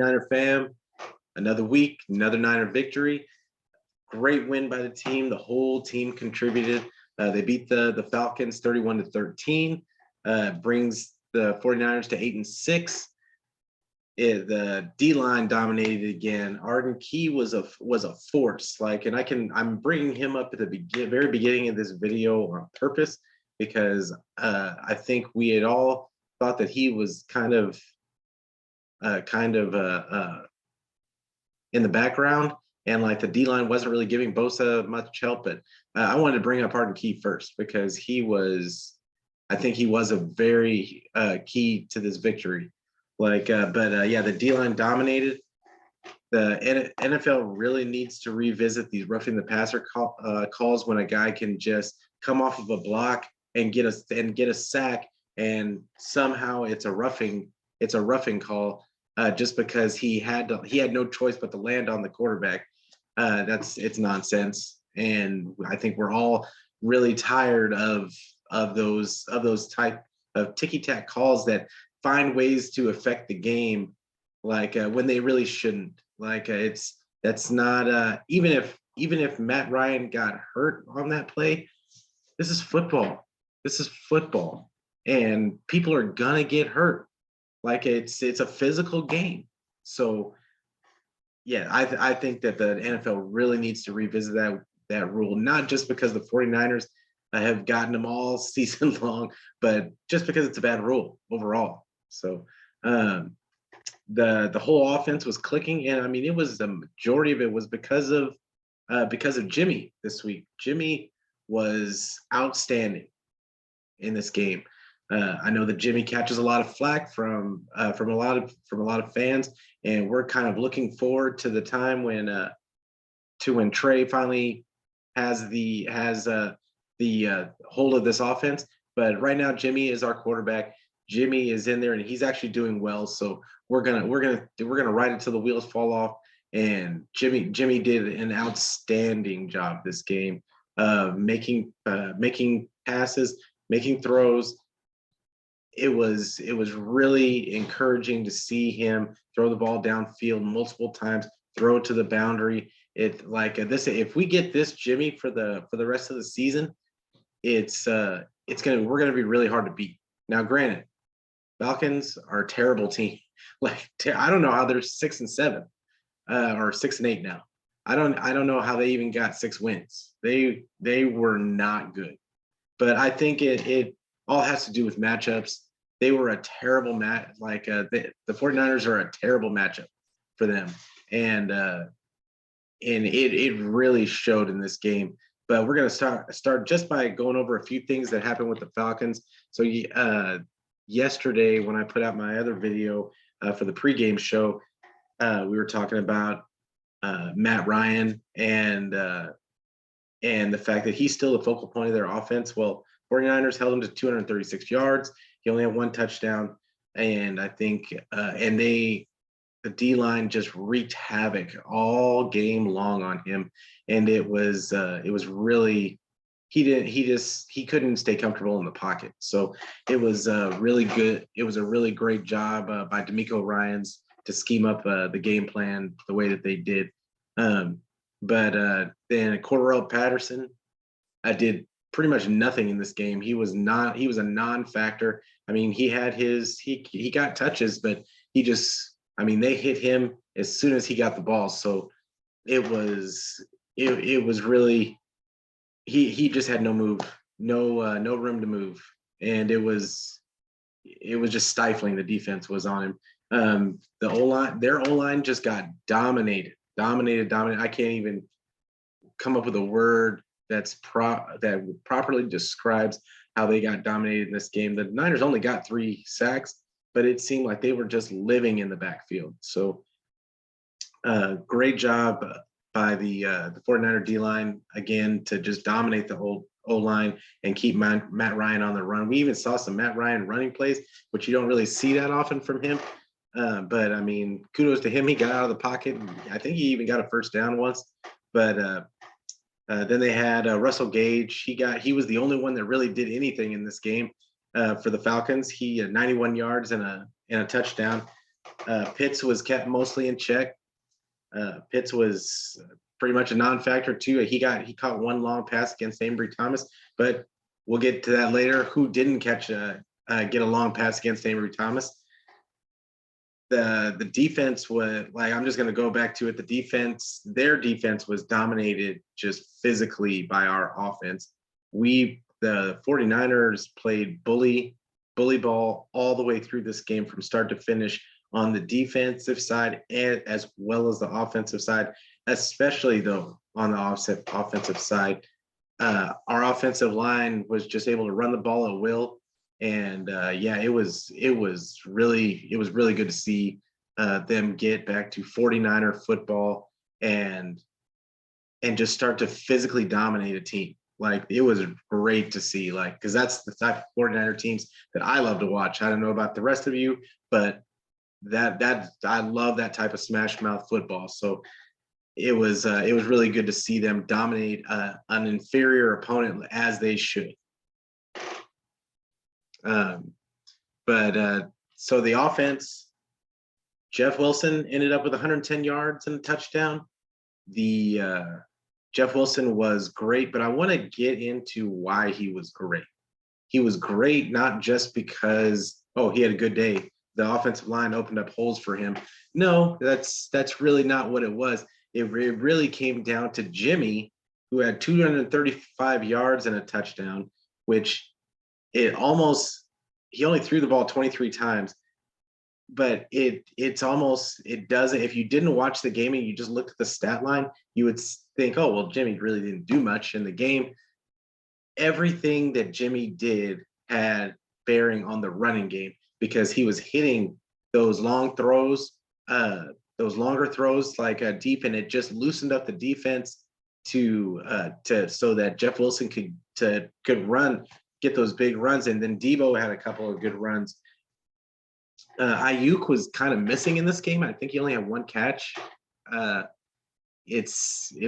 49er fam? Another week, another Niner victory. Great win by the team. The whole team contributed. They beat the Falcons 31-13. Brings the 49ers to 8-6. The D-line dominated again. Arden Key was a force. I'm bringing him up at the very beginning of this video on purpose because I think we had all thought that he was kind of in the background, and like the D-line wasn't really giving Bosa much help. But I wanted to bring up Arden Key first because I think he was a very key to this victory. The D-line dominated. The NFL really needs to revisit these roughing the passer calls when a guy can just come off of a block and get a sack, and somehow it's a roughing call just because he had no choice but to land on the quarterback. It's nonsense, and I think we're all really tired of those type of ticky-tack calls that find ways to affect the game, when they really shouldn't. That's not even if Matt Ryan got hurt on that play, this is football. And people are gonna get hurt. It's a physical game. So yeah, I think that the NFL really needs to revisit that rule, not just because the 49ers have gotten them all season long, but just because it's a bad rule overall. So the whole offense was clicking, and I mean it was the majority of it was because of Jimmy this week. Jimmy was outstanding in this game. I know that Jimmy catches a lot of flack from a lot of fans, and we're kind of looking forward to the time when Trey finally has the hold of this offense. But right now, Jimmy is our quarterback. Jimmy is in there, and he's actually doing well. So we're gonna ride it till the wheels fall off. And Jimmy did an outstanding job this game, making passes, making throws. It was really encouraging to see him throw the ball downfield multiple times, throw it to the boundary. If we get this Jimmy for the rest of the season, we're gonna be really hard to beat. Now, granted, Falcons are a terrible team. I don't know how they're 6-7 or 6-8 now. I don't know how they even got 6 wins. They were not good, but I think it all has to do with matchups. They were a terrible match. The 49ers are a terrible matchup for them, and it really showed in this game. But we're gonna start just by going over a few things that happened with the Falcons. So yesterday, when I put out my other video for the pregame show, we were talking about Matt Ryan and the fact that he's still the focal point of their offense. Well, 49ers held him to 236 yards. He only had 1 touchdown, and I think the D-line just wreaked havoc all game long on him, and it was really he couldn't stay comfortable in the pocket. So it was really good. It was a really great job by DeMeco Ryans to scheme up the game plan the way that they did. Then Corduro Patterson did pretty much nothing in this game. He was a non-factor. I mean, he got touches, but they hit him as soon as he got the ball. So it was really, he just had no move, no room to move. And it was just stifling. The defense was on him. Their O-line just got dominated. I can't even come up with a word that properly describes how they got dominated in this game. The Niners only got 3 sacks, but it seemed like they were just living in the backfield. So great job by the 49er D-line, again, to just dominate the whole O-line and keep Matt Ryan on the run. We even saw some Matt Ryan running plays, which you don't really see that often from him. But I mean, kudos to him. He got out of the pocket. And I think he even got a first down once. But then they had Russell Gage. He was the only one that really did anything in this game for the Falcons. He had 91 yards and a touchdown. Pitts was kept mostly in check. Pitts was pretty much a non-factor too. He caught one long pass against Ambry Thomas, but we'll get to that later. Who didn't get a long pass against Ambry Thomas? The defense was like, I'm just going to go back to it. Their defense was dominated just physically by our offense. The 49ers played bully ball all the way through this game from start to finish on the defensive side and as well as the offensive side, especially though on the offensive side. Our offensive line was just able to run the ball at will. And it was really good to see them get back to 49er football and just start to physically dominate a team. Like, it was great to see, like, because that's the type of 49er teams that I love to watch. I don't know about the rest of you, but that I love that type of smash mouth football. So it was really good to see them dominate an inferior opponent as they should. So the offense, Jeff Wilson ended up with 110 yards and a touchdown. Jeff Wilson was great, but I want to get into why he was great. He was great not just because, he had a good day, the offensive line opened up holes for him. No, that's really not what it was. It really came down to Jimmy, who had 235 yards and a touchdown, which he only threw the ball 23 times, but it doesn't, if you didn't watch the game and you just looked at the stat line, you would think, oh, well, Jimmy really didn't do much in the game. Everything that Jimmy did had bearing on the running game because he was hitting those long throws, those longer throws like deep, and it just loosened up the defense so that Jeff Wilson could run, get those big runs. And then Debo had a couple of good runs. Ayuk was kind of missing in this game. I think he only had one catch. It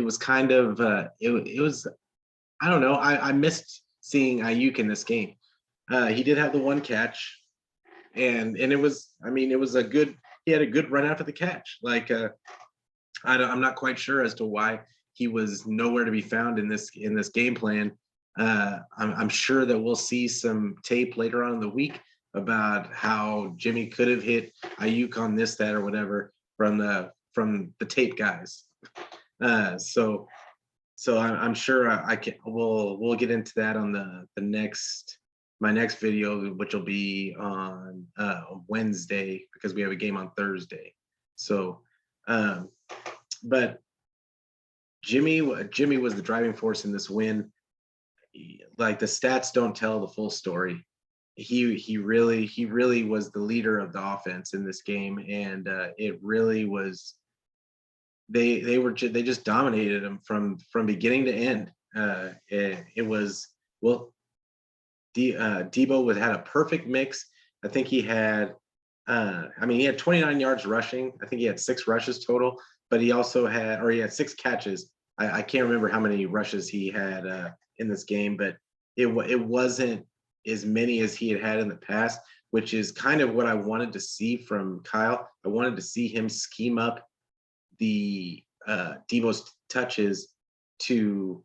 was I don't know. I missed seeing Ayuk in this game. He did have the one catch, and it was he had a good run after the catch. Like, I'm not quite sure as to why he was nowhere to be found in this game plan. I'm sure that we'll see some tape later on in the week about how Jimmy could have hit Ayuk on this, that, or whatever from the tape guys. So I'm sure we'll get into that on my next video, which will be on Wednesday because we have a game on Thursday. So, but Jimmy was the driving force in this win. Like, the stats don't tell the full story. He really was the leader of the offense in this game, and it really was. They just dominated him from beginning to end. It was, well, Debo had a perfect mix. I think he had, he had 29 yards rushing. I think he had 6 rushes total, but he also he had 6 catches. I can't remember how many rushes he had in this game, but it wasn't as many as he had in the past, which is kind of what I wanted to see from Kyle. I wanted to see him scheme up the Debo's touches to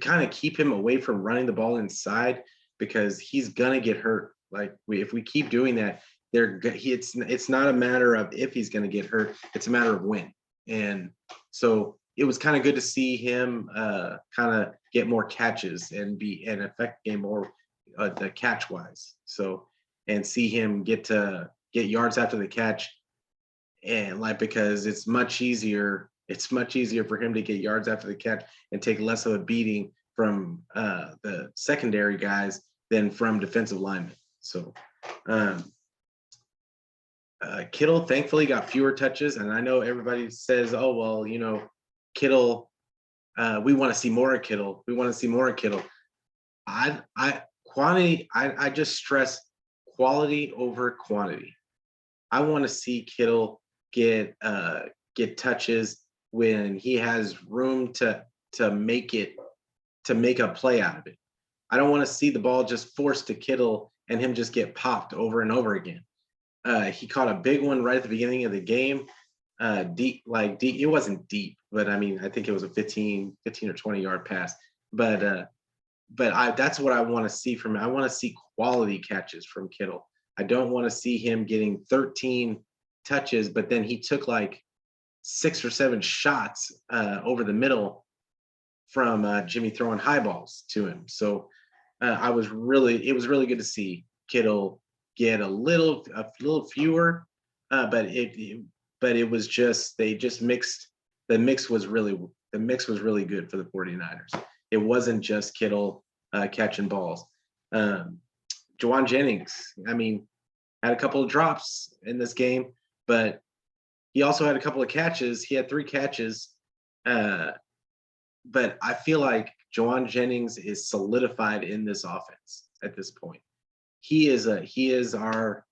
kind of keep him away from running the ball inside, because he's gonna get hurt. Like, if we keep doing that, it's not a matter of if he's gonna get hurt, it's a matter of when. And so it was kind of good to see him kind of get more catches and affect the game more the catch wise. So, and see him get yards after the catch, and because it's much easier for him to get yards after the catch and take less of a beating from the secondary guys than from defensive linemen. So Kittle thankfully got fewer touches, and I know everybody says, oh, well, Kittle, we want to see more of Kittle. I just stress quality over quantity. I want to see Kittle get touches when he has room to make a play out of it. I don't want to see the ball just forced to Kittle and him just get popped over and over again. He caught a big one right at the beginning of the game. Deep, it wasn't deep, but I mean, I think it was a 15 or 20-yard pass. But that's what I want to see from him. I want to see quality catches from Kittle. I don't want to see him getting 13 touches, but then he took like 6 or 7 shots over the middle from Jimmy throwing high balls to him. So it was really good to see Kittle get a little fewer, but it was just, they just mixed. The mix was really good for the 49ers. It wasn't just Kittle catching balls. Juwan Jennings, I mean, had a couple of drops in this game, but he also had a couple of catches. He had 3 catches. But I feel like Juwan Jennings is solidified in this offense at this point. He is our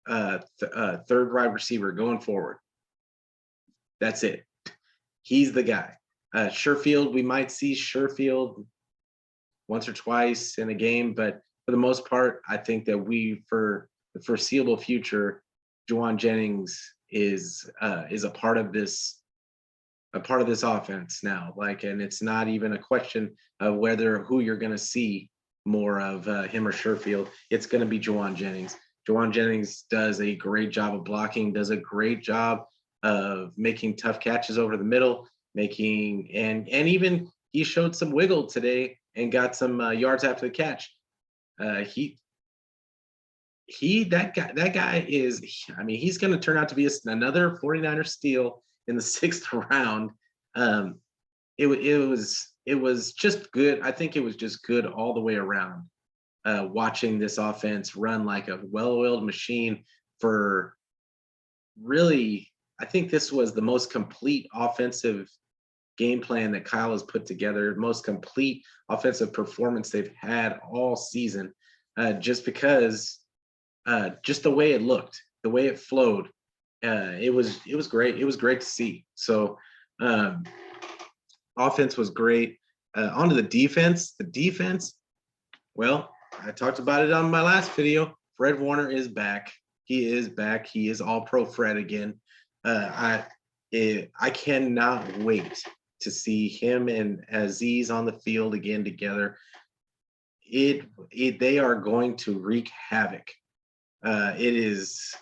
third wide receiver going forward. That's it. He's the guy. Sherfield, we might see Sherfield once or twice in a game, but for the most part, I think that for the foreseeable future, Juwan Jennings is a part of this offense now. And it's not even a question of who you're going to see more of, him or Sherfield. It's going to be Juwan Jennings. Juwan Jennings does a great job of blocking, does a great job of making tough catches over the middle, and even he showed some wiggle today and got some yards after the catch. That guy is, I mean, he's going to turn out to be another 49er steal in the 6th round. It was just good. I think it was just good all the way around. Watching this offense run like a well-oiled machine for really, I think this was the most complete offensive game plan that Kyle has put together, most complete offensive performance they've had all season, just because just the way it looked, the way it flowed, it was great. It was great to see. So offense was great. Onto the defense. The defense, well, I talked about it on my last video. Fred Warner is back. He is back. He is all pro Fred again. I cannot wait to see him and Aziz on the field again together. They are going to wreak havoc. It is.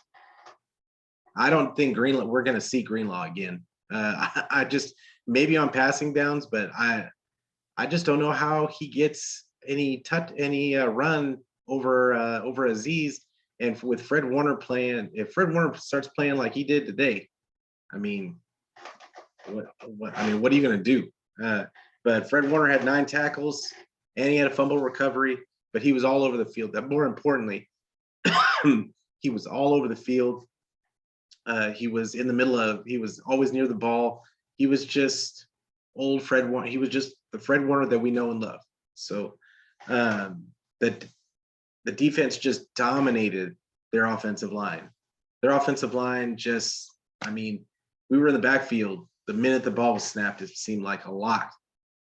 I don't think we're going to see Greenlaw again. I just, maybe on passing downs, but I just don't know how he gets any run over Aziz. And with Fred Warner playing, if Fred Warner starts playing like he did today, I mean, what are you going to do? But Fred Warner had 9 tackles and he had a fumble recovery, but he was all over the field. More importantly, he was all over the field. He was in the middle of, he was always near the ball. He was just old Fred Warner. He was just the Fred Warner that we know and love. So the defense just dominated their offensive line. Their offensive line just, I mean, we were in the backfield. The minute the ball was snapped, it seemed like a lot.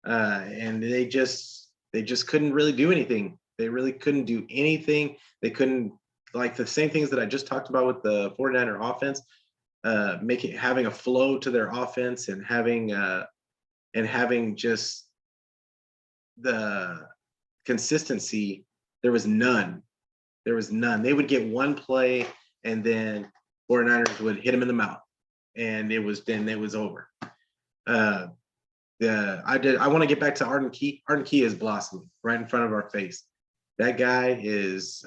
And they just couldn't really do anything. They really couldn't do anything. They couldn't, like the same things that I just talked about with the 49er offense, having a flow to their offense and having just the consistency. There was none. They would get one play and then 49ers would hit him in the mouth, and it was over. I want to get back to Arden Key. Arden Key is blossoming right in front of our face. That guy is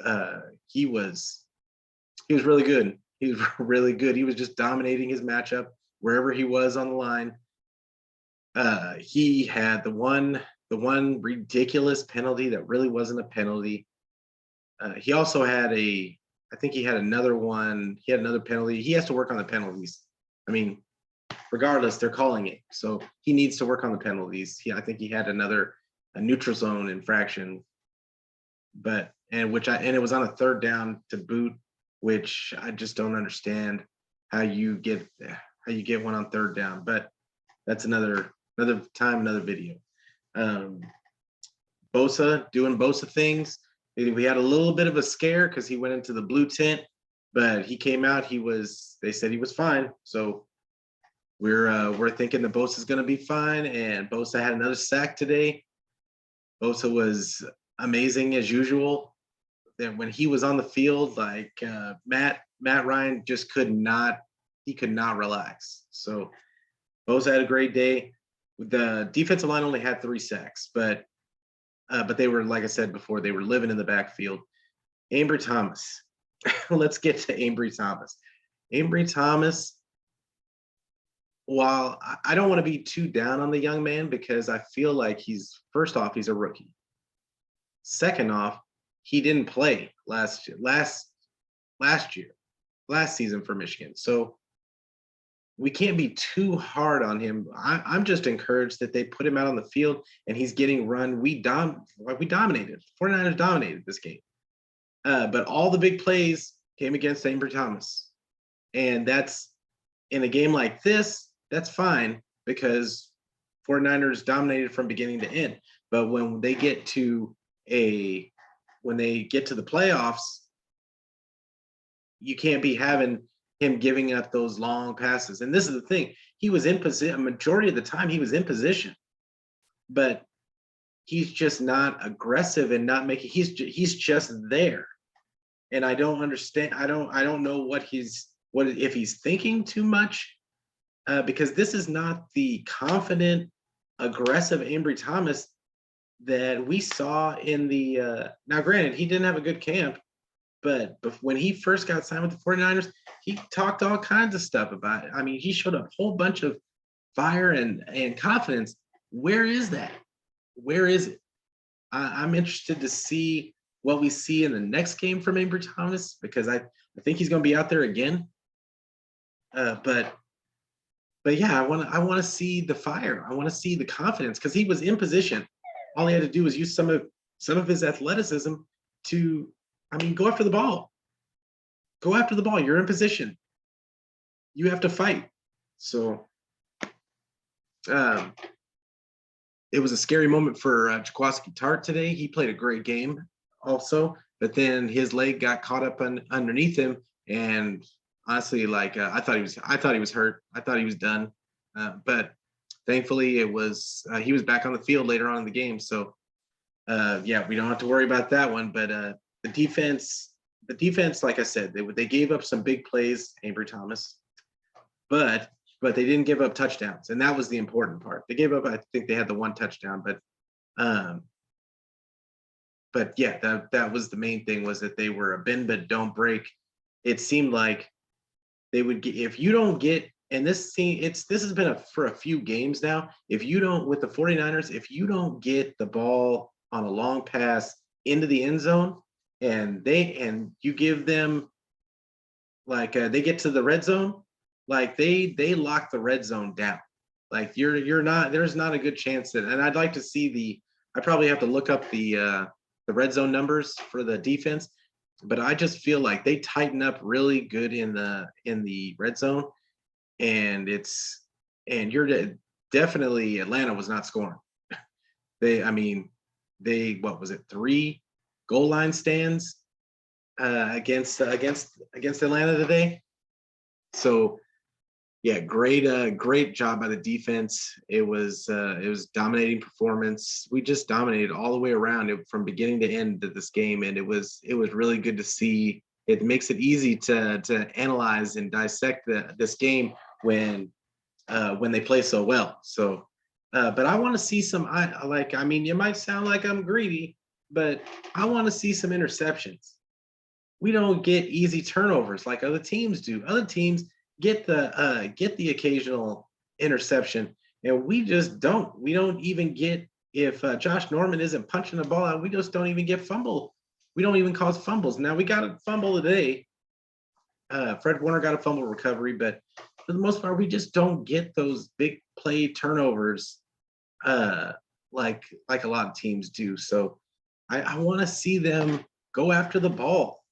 he was really good. He was really good. He was just dominating his matchup wherever he was on the line. He had the one ridiculous penalty that really wasn't a penalty. He also had I think he had another one. He had another penalty. He has to work on the penalties. I mean, regardless, they're calling it. So he needs to work on the penalties. I think he had a neutral zone infraction, and it was on a 3rd down to boot, which I just don't understand how you get one on 3rd down. But that's another time, another video. Bosa doing Bosa things. We had a little bit of a scare because he went into the blue tent, but he came out. They said he was fine. So we're thinking that Bosa is going to be fine. And Bosa had another sack today. Bosa was amazing as usual. That when he was on the field, like Matt Ryan just could not relax. So Bosa had a great day. The defensive line only had 3 sacks, but they were, like I said before, they were living in the backfield. Ambry Thomas. Let's get to Ambry Thomas. Ambry Thomas, while I don't want to be too down on the young man because I feel like first off, he's a rookie. Second off, he didn't play last season for Michigan. So we can't be too hard on him. I'm just encouraged that they put him out on the field and he's getting run. We dominated. 49ers dominated this game. But all the big plays came against Ambry Thomas. And that's in a game like this, that's fine because 49ers dominated from beginning to end. But when they get to the playoffs, you can't be having him giving up those long passes. And this is the thing. He was in position, a majority of the time he was in position, but he's just not aggressive and not making, he's just there. And I don't understand. I don't know if he's thinking too much, because this is not the confident, aggressive Ambry Thomas that we saw in the, now granted, he didn't have a good camp, but when he first got signed with the 49ers, he talked all kinds of stuff about it. I mean, he showed a whole bunch of fire and confidence. Where is that? Where is it? I'm interested to see what we see in the next game from Ambry Thomas, because I think he's going to be out there again. But yeah, I want to see the fire. I want to see the confidence because he was in position. All he had to do was use some of his athleticism to, go after the ball. Go after the ball. You're in position. You have to fight. So it was a scary moment for Jaquiski Tartt today. He played a great game also, but then his leg got caught up underneath him, and honestly, I thought he was hurt. I thought he was done, but thankfully he was back on the field later on in the game. So yeah, we don't have to worry about that one. But the defense, like I said, they gave up some big plays, Ambry Thomas, but they didn't give up touchdowns, and that was the important part. They gave up, I think they had the 1 touchdown, but yeah, that was the main thing, was that they were a bend but don't break. It seemed like they would get, if you don't get, and this has been for a few games now, if you don't, with the 49ers, if you don't get the ball on a long pass into the end zone, and you give them, they get to the red zone, they lock the red zone down. There's not a good chance that, and I'd like to see I probably have to look up the red zone numbers for the defense, but I just feel like they tighten up really good in the red zone, and you're definitely, Atlanta was not scoring. What was it, 3 goal line stands against Atlanta today. So yeah, great job by the defense. It was dominating performance. We just dominated all the way around it from beginning to end of this game, and it was really good to see. It makes it easy to analyze and dissect this game when they play so well. So, but I want to see some. It might sound like I'm greedy, but I want to see some interceptions. We don't get easy turnovers like other teams do. Other teams get the occasional interception, and we just don't. We don't even get, if Josh Norman isn't punching the ball out, we just don't even get fumble. We don't even cause fumbles. Now we got a fumble today. Fred Warner got a fumble recovery, but for the most part, we just don't get those big play turnovers like a lot of teams do. So I want to see them go after the ball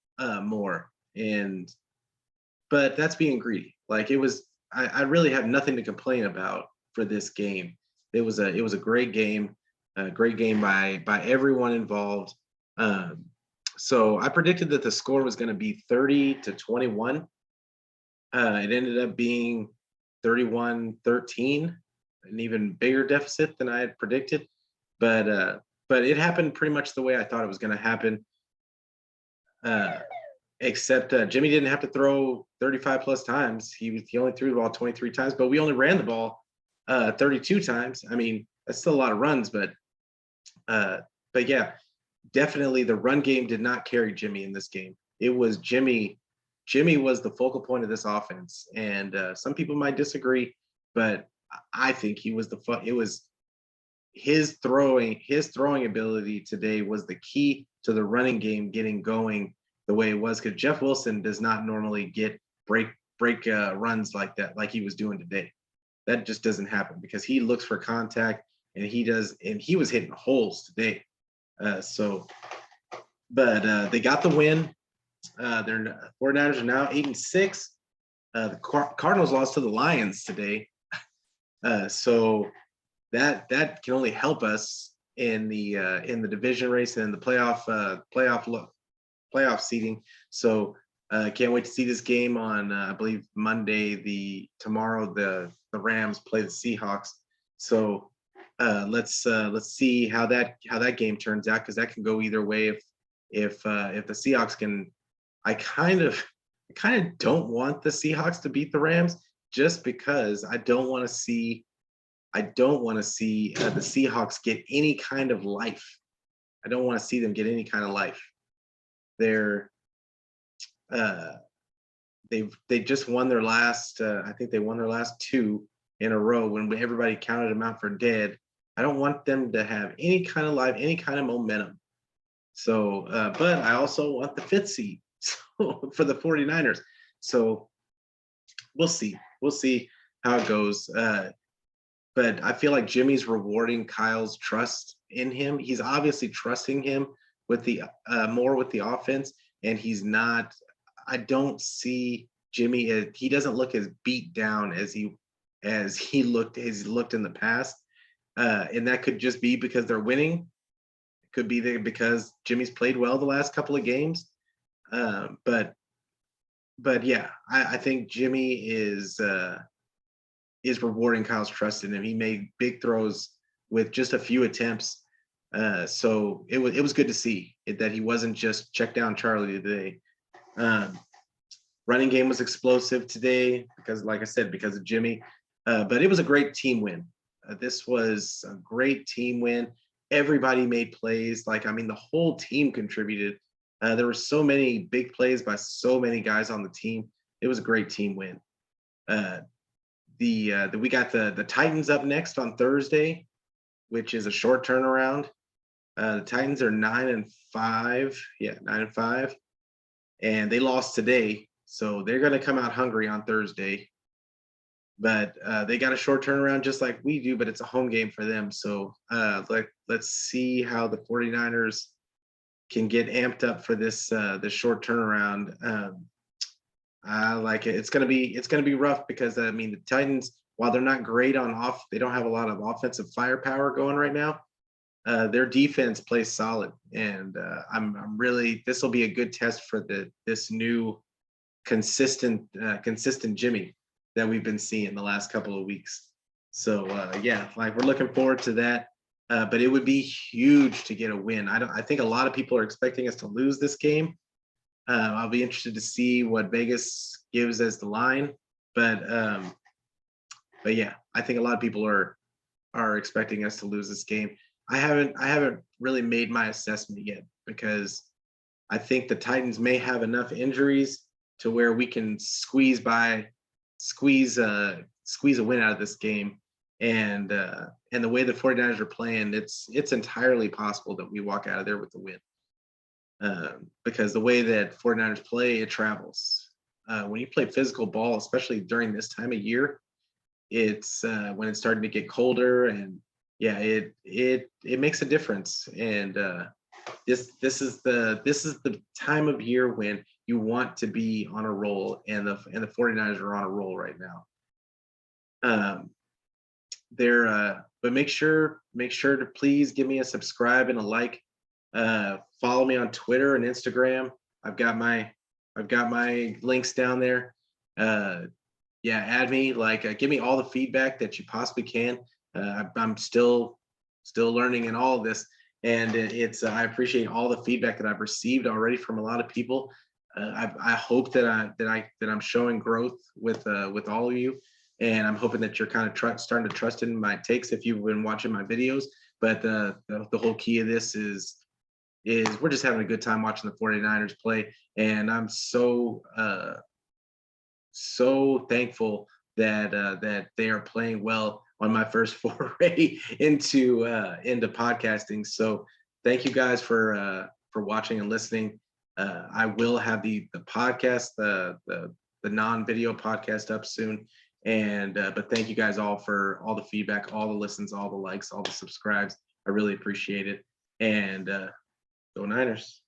more, but that's being greedy. I really have nothing to complain about for this game. It was a great game by everyone involved. So I predicted that the score was going to be 30-21. It ended up being 31-13, an even bigger deficit than I had predicted. But it happened pretty much the way I thought it was going to happen. Except Jimmy didn't have to throw 35 plus times. He only threw the ball 23 times, but we only ran the ball 32 times. I mean, that's still a lot of runs, but yeah, definitely the run game did not carry Jimmy in this game. It was Jimmy. Jimmy was the focal point of this offense, and some people might disagree, but I think he was it was his throwing ability today was the key to the running game getting going the way it was, because Jeff Wilson does not normally get break runs like that, like he was doing today. That just doesn't happen because he looks for contact, and he was hitting holes today. But they got the win. Their 49ers are now 8-6. The Cardinals lost to the Lions today. So that can only help us in the division race and the playoff seeding. So can't wait to see this game on I believe Monday. Tomorrow the Rams play the Seahawks. So let's see how that game turns out, because that can go either way. If the Seahawks can, I kind of don't want the Seahawks to beat the Rams, just because I don't want to see the Seahawks get any kind of life. I don't want to see them get any kind of life. They just won their last. I think they won their last 2 in a row when everybody counted them out for dead. I don't want them to have any kind of life, any kind of momentum. So, but I also want the 5th seed for the 49ers. So we'll see. We'll see how it goes. But I feel like Jimmy's rewarding Kyle's trust in him. He's obviously trusting him with the more with the offense, and he's not. I don't see Jimmy. He doesn't look as beat down as he looked in the past, and that could just be because they're winning. It could be because Jimmy's played well the last couple of games. But yeah, I think Jimmy is rewarding Kyle's trust in him. He made big throws with just a few attempts. So it was good to see that he wasn't just check down Charlie today. Running game was explosive today because, like I said, because of Jimmy. But it was a great team win. This was a great team win. Everybody made plays. The whole team contributed. There were so many big plays by so many guys on the team. It was a great team win. We got the Titans up next on Thursday, which is a short turnaround. The Titans are 9-5. Yeah, 9-5. And they lost today. So they're going to come out hungry on Thursday. But they got a short turnaround just like we do, but it's a home game for them. So let's see how the 49ers can get amped up for this short turnaround. I like it. It's gonna be rough because the Titans, while they're not great they don't have a lot of offensive firepower going right now. Their defense plays solid, and I'm really, this will be a good test for this new consistent Jimmy that we've been seeing the last couple of weeks. So yeah, we're looking forward to that. But it would be huge to get a win. I think a lot of people are expecting us to lose this game. I'll be interested to see what Vegas gives as the line, but yeah, I think a lot of people are expecting us to lose this game. I haven't really made my assessment yet, because I think the Titans may have enough injuries to where we can squeeze a win out of this game. And the way the 49ers are playing, it's entirely possible that we walk out of there with the win. Because the way that 49ers play, it travels. When you play physical ball, especially during this time of year, it's when it's starting to get colder, and yeah, it makes a difference. And this is the time of year when you want to be on a roll, and the 49ers are on a roll right now. But make sure to please give me a subscribe and a like follow me on Twitter and Instagram. I've got my links down there. Yeah, add me. Like, give me all the feedback that you possibly can. I'm still learning in all of this, and it's I appreciate all the feedback that I've received already from a lot of people. I hope that I'm showing growth with all of you, and I'm hoping that you're kind of starting to trust in my takes if you've been watching my videos. But the whole key of this is we're just having a good time watching the 49ers play, and I'm so thankful that that they are playing well on my first foray into podcasting. So thank you guys for watching and listening. I will have the podcast, the non-video podcast up soon. And but thank you guys all for all the feedback, all the listens, all the likes, all the subscribes. I really appreciate it. And go Niners.